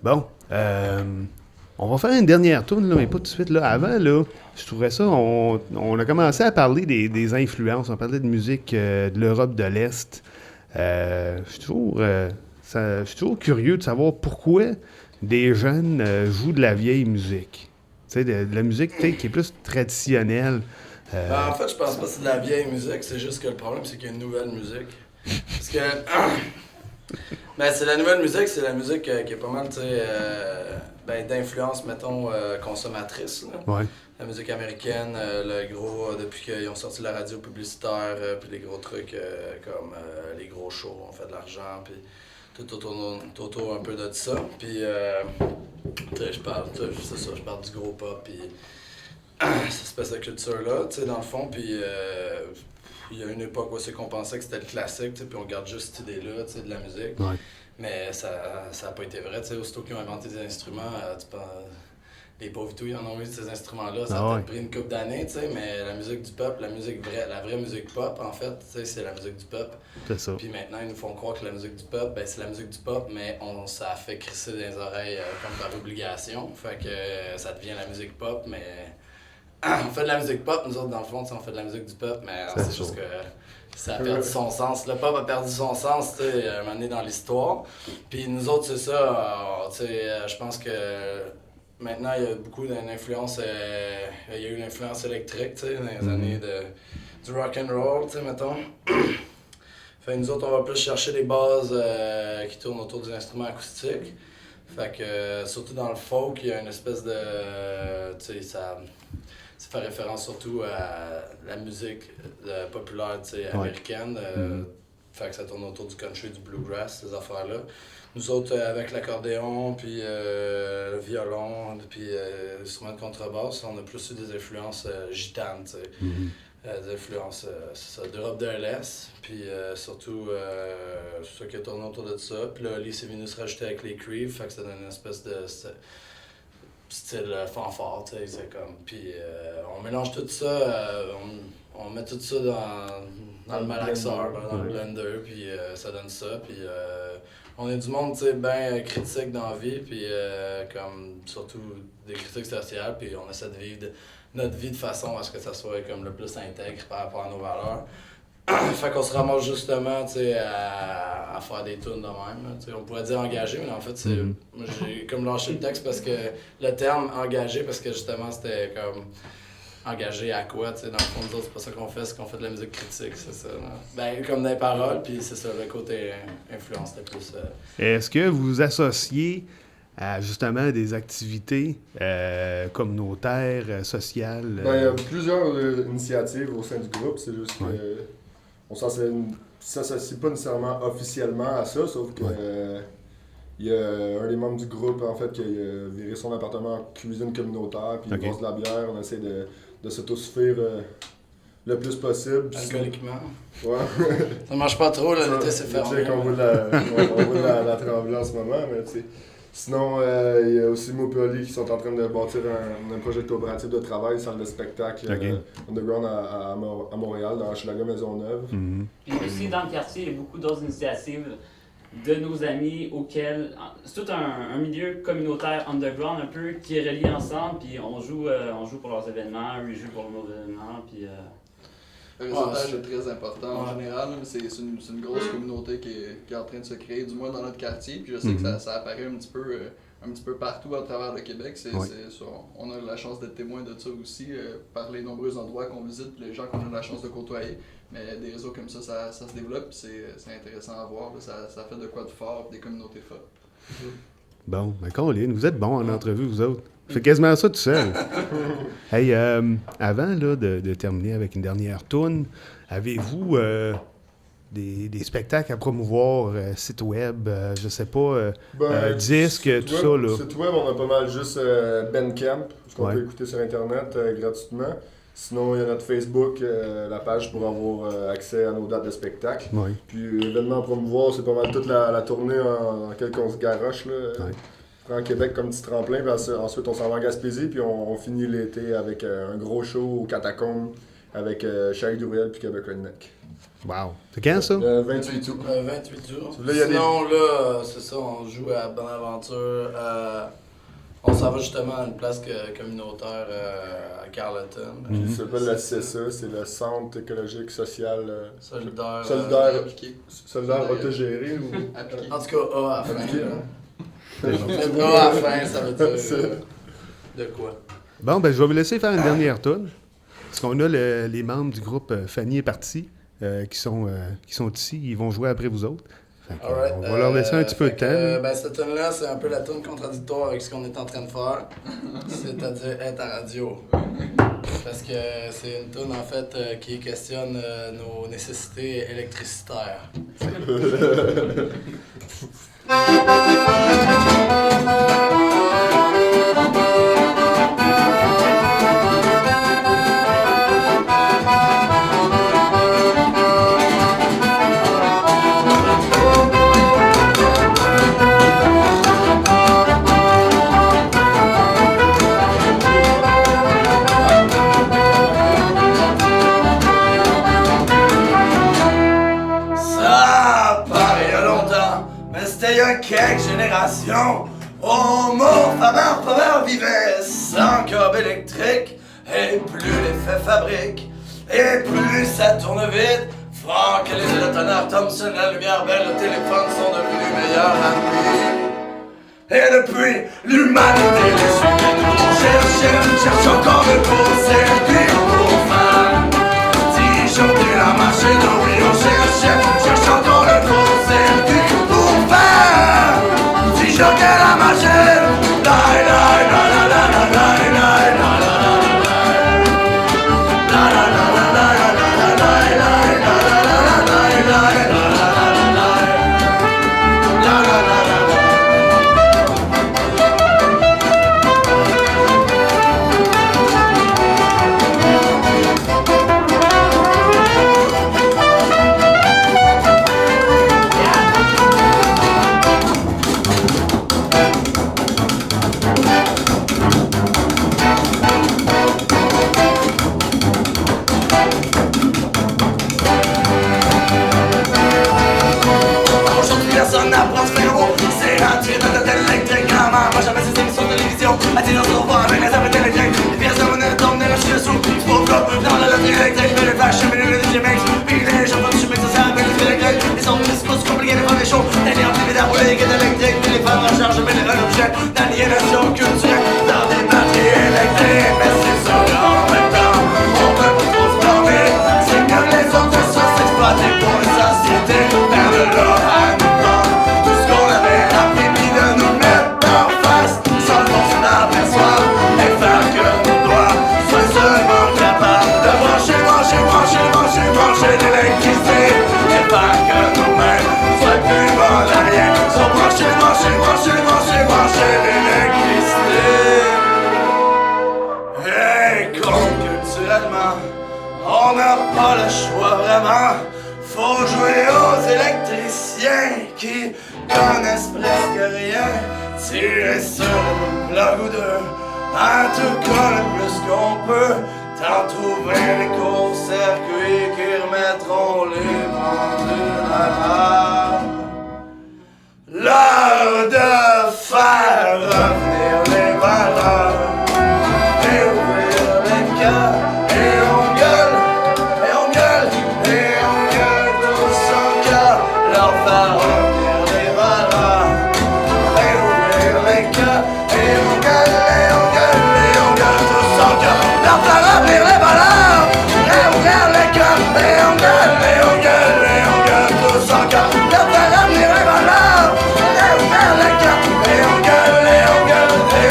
Bon, on va faire une dernière tourne, là, mais pas tout de suite. Là. Avant, là, je trouverais ça, on a commencé à parler des influences, on parlait de musique de l'Europe de l'Est. Je suis toujours curieux de savoir pourquoi des jeunes jouent de la vieille musique. Tu sais, de la musique tu sais, qui est plus traditionnelle. Ben, Euh, en fait, je pense pas que c'est de la vieille musique, c'est juste que le problème, c'est qu'il y a une nouvelle musique. Parce que, ben, c'est la nouvelle musique, c'est la musique qui est pas mal, tu sais, ben, d'influence, mettons, consommatrice, là. ouais. La musique américaine, le gros, depuis qu'ils ont sorti la radio publicitaire, puis les gros trucs comme les gros shows, on fait de l'argent, puis tout autour un peu de ça. Puis, tu sais, c'est ça, je parle du gros pop, puis cette espèce de culture-là, tu sais, dans le fond, puis il y a une époque où c'est qu'on pensait que c'était le classique, tu sais, puis on garde juste cette idée-là, tu sais, de la musique. Ouais. Mais ça a pas été vrai, tu sais, aussitôt qu'ils ont inventé des instruments, les pauvres tout, ils en ont eu de ces instruments-là, ça a Ah ouais. peut-être pris une couple d'années, tu sais, mais la musique du peuple, la vraie musique pop, en fait, tu sais, c'est la musique du peuple. C'est ça. Puis maintenant, ils nous font croire que la musique du pop, ben c'est la musique du pop, mais ça fait crisser dans les oreilles comme par obligation. Fait que ça devient la musique pop, mais on fait de la musique pop, nous autres, dans le fond, on fait de la musique du pop, mais c'est juste que ça a perdu son sens. Le pop a perdu son sens, tu sais, à un moment donné dans l'histoire. Puis nous autres, c'est ça, tu sais, je pense que maintenant, il y a beaucoup d'influence, il y a eu l'influence électrique, tu sais, dans les années du rock and roll, tu sais, mettons. Fait que nous autres, on va plus chercher des bases qui tournent autour des instruments acoustiques. Fait que, surtout dans le folk, il y a une espèce de, tu sais, ça fait référence surtout à la musique populaire, tu sais, américaine. Fait que ça tourne autour du country, du bluegrass, ces affaires-là. Nous autres, avec l'accordéon, puis le violon, puis l'instrument de contrebasse, on a plus eu des influences gitanes, tu sais. Des influences, c'est ça, d'Europe de l'Est, puis surtout, c'est ça qui a tourné autour de ça. Puis là, Lee s'est venu se rajouter avec les Creed, fait que ça donne une espèce de style fanfare, tu sais, c'est comme. Puis on mélange tout ça, on met tout ça dans le malaxeur, dans le blender, puis ça donne ça, puis on est du monde, tu sais, bien critique dans la vie, puis comme surtout des critiques sociales, puis on essaie de vivre notre vie de façon à ce que ça soit comme le plus intègre par rapport à nos valeurs. Fait qu'on se ramasse justement, tu sais, à faire des tunes de même. Tu sais, on pourrait dire engagé, mais en fait, moi, j'ai comme lâché le texte parce que le terme engagé, parce que justement, c'était comme engagé à quoi, tu sais, dans le fond, nous autres, c'est pas ça qu'on fait, c'est qu'on fait de la musique critique, c'est ça. Là. Ben, comme des paroles, puis c'est ça, le côté influence, c'était plus. Est-ce que vous associez à justement des activités communautaires, sociales? Ben, il y a plusieurs initiatives au sein du groupe, c'est juste que on s'associe pas nécessairement officiellement à ça, sauf que il y a un des membres du groupe en fait qui a viré son appartement en cuisine communautaire, puis il brosse de la bière, on essaie de s'autosuffire le plus possible. Alcooliquement. Ouais. Ça marche pas trop, là, l'été c'est fermé. Tu sais qu'on voit de la tremblée en ce moment, mais tu sais. Sinon, il y a aussi Mo et Oli qui sont en train de bâtir un projet coopératif de travail, salle de spectacle underground à Montréal, dans Hochelaga Maisonneuve. Puis aussi dans le quartier, il y a beaucoup d'autres initiatives de nos amis auxquels. C'est tout un milieu communautaire underground un peu qui est relié ensemble, puis on joue pour leurs événements, eux ils jouent pour nos événements, puis. Le réseautage est très important en général, mais c'est une grosse communauté qui est en train de se créer, du moins dans notre quartier. Puis je sais que ça apparaît un petit peu partout à travers le Québec. On a la chance d'être témoin de ça aussi par les nombreux endroits qu'on visite, les gens qu'on a la chance de côtoyer. Mais des réseaux comme ça se développe, c'est intéressant à voir. Ça fait de quoi de fort, des communautés fortes. Bon, ben Colin, vous êtes bons en entrevue, vous autres. Je fais quasiment ça tout seul. Hey, avant là, de terminer avec une dernière tourne, avez-vous des spectacles à promouvoir, site web, je sais pas, disques, tout ça, là? Site web, on a pas mal juste Bandcamp, ce qu'on peut écouter sur Internet gratuitement. Sinon, il y a notre Facebook, la page pour avoir accès à nos dates de spectacle. Oui. Puis, événement à promouvoir, c'est pas mal toute la tournée en laquelle on se garoche, là. On prend Québec comme petit tremplin, puis ensuite on s'en va en Gaspésie, puis on finit l'été avec un gros show aux Catacombes avec Charlie Duriel puis Québec Redneck. Wow. C'est quand, ça? Le 28 août. 28 jours. Là, y a Sinon, là, c'est ça, on joue à Bonaventure. On s'en va justement à une place communautaire à Carleton. Qui s'appelle la CSA, c'est le Centre écologique social Solidaire. solidaire autogéré ou... En tout cas, A à la fin. Appliqué, là. Mais A à la fin, ça veut dire de quoi? Bon, ben je vais vous laisser faire une dernière tourne. Parce qu'on a les membres du groupe Fanny est partie qui sont ici. Ils vont jouer après vous autres. Alright, on va leur laisser un petit peu de temps. Ben, cette tune-là, c'est un peu la tune contradictoire avec ce qu'on est en train de faire. C'est-à-dire être à radio. Parce que c'est une tune, en fait, qui questionne nos nécessités électricitaires. Quelques générations, Homo faber vivait sans câble électrique, et plus l'effet fabrique, et plus ça tourne vite. Franck, les électonneurs, Thomson, la lumière belle, le téléphone sont devenus meilleurs amis. Et depuis, l'humanité, les humains nous cherchent encore de beaux circuits pour faire disjoncter la machine. Oui, on cherche encore de beaux circuits pour faire disjoncter la machine. La la la la la la la la la la d'aliénation culturelle dans des batteries électriques. Mais c'est ça en même temps, on peut pas trop se blâmer. C'est que les autres se s'exploiter pour une société. Vers de là à nous prendre tout ce qu'on avait appris, puis de nous mettre en face sans qu'on s'en aperçoive et faire que nos doigts soient seulement capables de brancher l'électricité et faire que nos mains soient plus bonnes à rien. Sont brancher l'électricité. Et comme culturellement, on n'a pas le choix vraiment. Faut jouer aux électriciens qui connaissent presque rien. Tirer sur une plug ou deux, en tout cas le plus qu'on peut. Tant trouver les courts-circuits qui remettront les pendules à l'heure. L'heure de faire revenir les valeurs et ouvrir les cœurs. Et on gueule, et on gueule, et on gueule tous en cœur. Leur faire revenir les valeurs et ouvrir les cœurs. Et on gueule, et on gueule, et on gueule tous en cœur. Leur faire revenir les valeurs et ouvrir les cœurs. Et on gueule, et on gueule, et on gueule tous en cœur. Leur faire revenir les valeurs. Et on gueule, et on gueule, et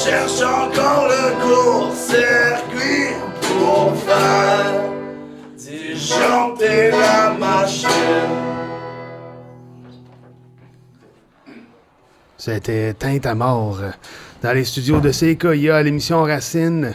cherche encore le court-circuit pour faire disjoncter la machine. C'était Teinte à mort dans les studios de CKIA à l'émission Racine.